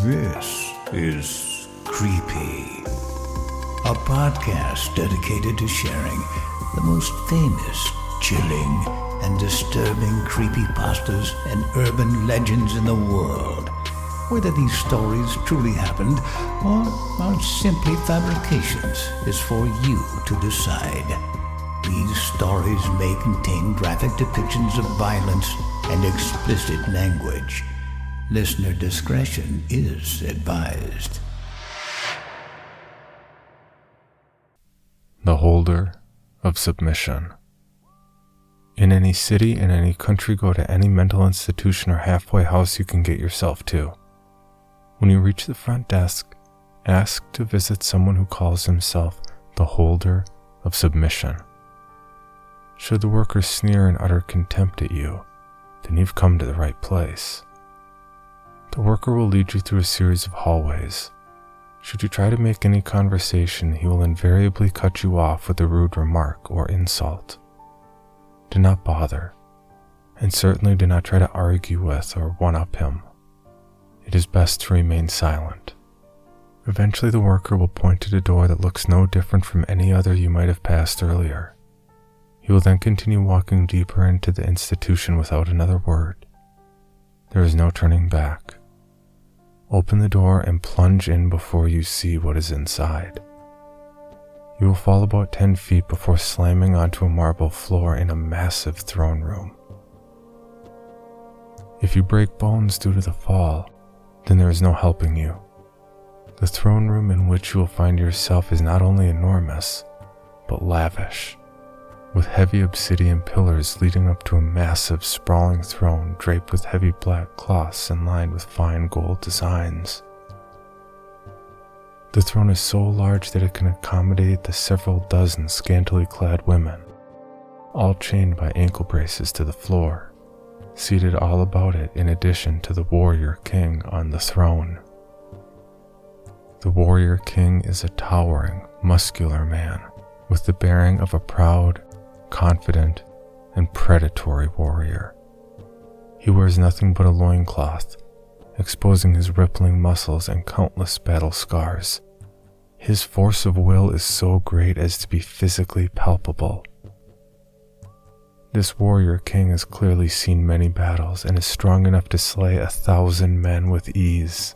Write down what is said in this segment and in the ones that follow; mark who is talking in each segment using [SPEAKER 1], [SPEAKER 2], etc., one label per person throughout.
[SPEAKER 1] This is Creepy, a podcast dedicated to sharing the most famous, chilling, and disturbing creepypastas and urban legends in the world. Whether these stories truly happened or are simply fabrications is for you to decide. These stories may contain graphic depictions of violence and explicit language. Listener discretion is advised.
[SPEAKER 2] The Holder of Submission. In any city, in any country, go to any mental institution or halfway house you can get yourself to. When you reach the front desk, ask to visit someone who calls himself the Holder of Submission. Should the worker sneer in utter contempt at you, then you've come to the right place. The worker will lead you through a series of hallways. Should you try to make any conversation, he will invariably cut you off with a rude remark or insult. Do not bother, and certainly do not try to argue with or one-up him. It is best to remain silent. Eventually the worker will point to a door that looks no different from any other you might have passed earlier. He will then continue walking deeper into the institution without another word. There is no turning back. Open the door and plunge in before you see what is inside. You will fall about 10 feet before slamming onto a marble floor in a massive throne room. If you break bones due to the fall, then there is no helping you. The throne room in which you will find yourself is not only enormous, but lavish, with heavy obsidian pillars leading up to a massive, sprawling throne draped with heavy black cloths and lined with fine gold designs. The throne is so large that it can accommodate the several dozen scantily clad women, all chained by ankle braces to the floor, seated all about it in addition to the warrior king on the throne. The warrior king is a towering, muscular man with the bearing of a proud, confident, and predatory warrior. He wears nothing but a loincloth, exposing his rippling muscles and countless battle scars. His force of will is so great as to be physically palpable. This warrior king has clearly seen many battles and is strong enough to slay 1,000 men with ease.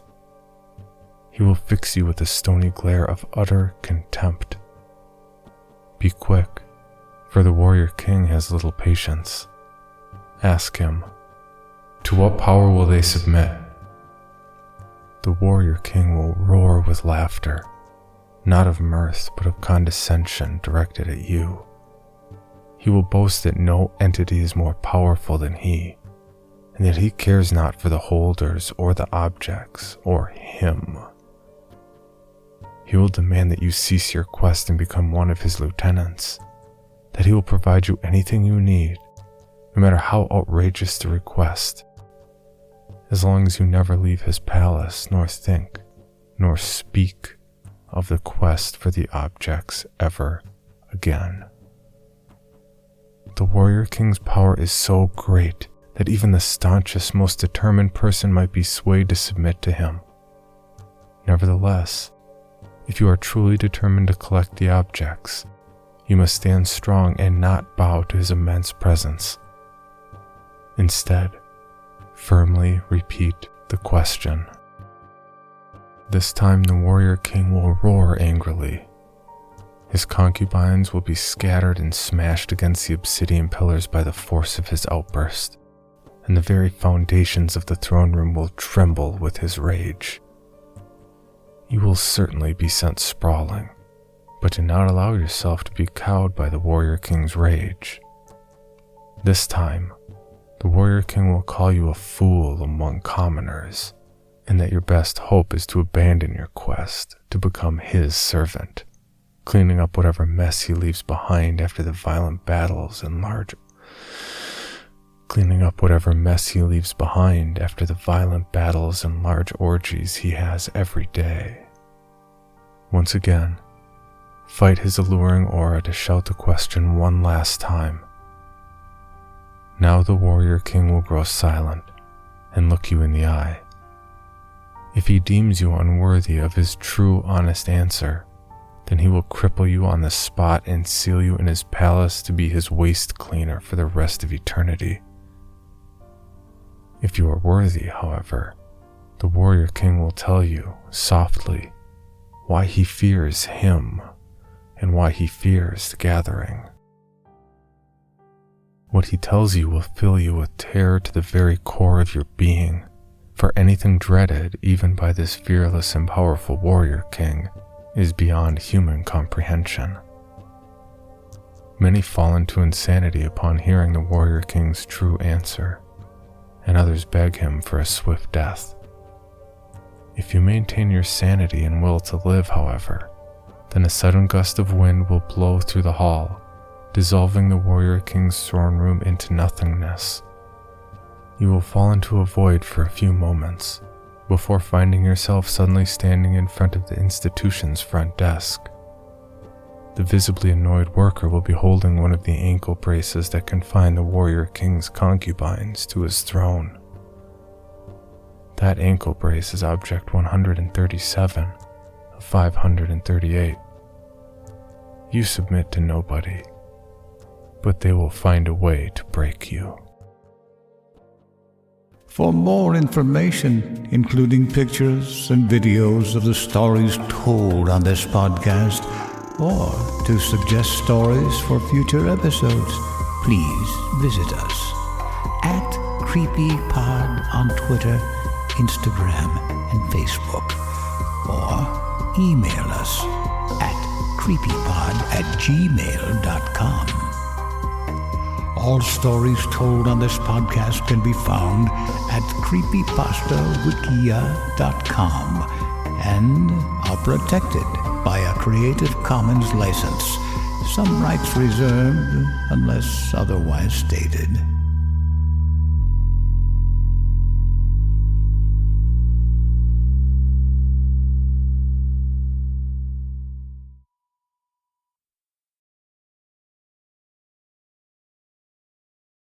[SPEAKER 2] He will fix you with a stony glare of utter contempt. Be quick, for the warrior king has little patience. Ask him, to what power will they submit? The warrior king will roar with laughter, not of mirth, but of condescension directed at you. He will boast that no entity is more powerful than he, and that he cares not for the holders or the objects or him. He will demand that you cease your quest and become one of his lieutenants, that he will provide you anything you need, no matter how outrageous the request, as long as you never leave his palace, nor think, nor speak of the quest for the objects ever again. The warrior king's power is so great that even the staunchest, most determined person might be swayed to submit to him. Nevertheless, if you are truly determined to collect the objects, you must stand strong and not bow to his immense presence. Instead, firmly repeat the question. This time the warrior king will roar angrily. His concubines will be scattered and smashed against the obsidian pillars by the force of his outburst, and the very foundations of the throne room will tremble with his rage. You will certainly be sent sprawling, but do not allow yourself to be cowed by the warrior king's rage. This time, the warrior king will call you a fool among commoners, and that your best hope is to abandon your quest to become his servant, cleaning up whatever mess he leaves behind after the violent battles and large orgies he has every day. Once again, fight his alluring aura to shout the question one last time. Now the warrior king will grow silent and look you in the eye. If he deems you unworthy of his true, honest answer, then he will cripple you on the spot and seal you in his palace to be his waste cleaner for the rest of eternity. If you are worthy, however, the warrior king will tell you, softly, why he fears him and why he fears the gathering. What he tells you will fill you with terror to the very core of your being, for anything dreaded even by this fearless and powerful warrior king is beyond human comprehension. Many fall into insanity upon hearing the warrior king's true answer, and others beg him for a swift death. If you maintain your sanity and will to live, however, then a sudden gust of wind will blow through the hall, dissolving the warrior king's throne room into nothingness. You will fall into a void for a few moments, before finding yourself suddenly standing in front of the institution's front desk. The visibly annoyed worker will be holding one of the ankle braces that confine the warrior king's concubines to his throne. That ankle brace is object 137 of 538. You submit to nobody, but they will find a way to break you.
[SPEAKER 1] For more information, including pictures and videos of the stories told on this podcast, or to suggest stories for future episodes, please visit us at CreepyPod on Twitter, Instagram, and Facebook, or email us at creepypod@gmail.com. All stories told on this podcast can be found at creepypastawikia.com and are protected by a Creative Commons license. Some rights reserved unless otherwise stated.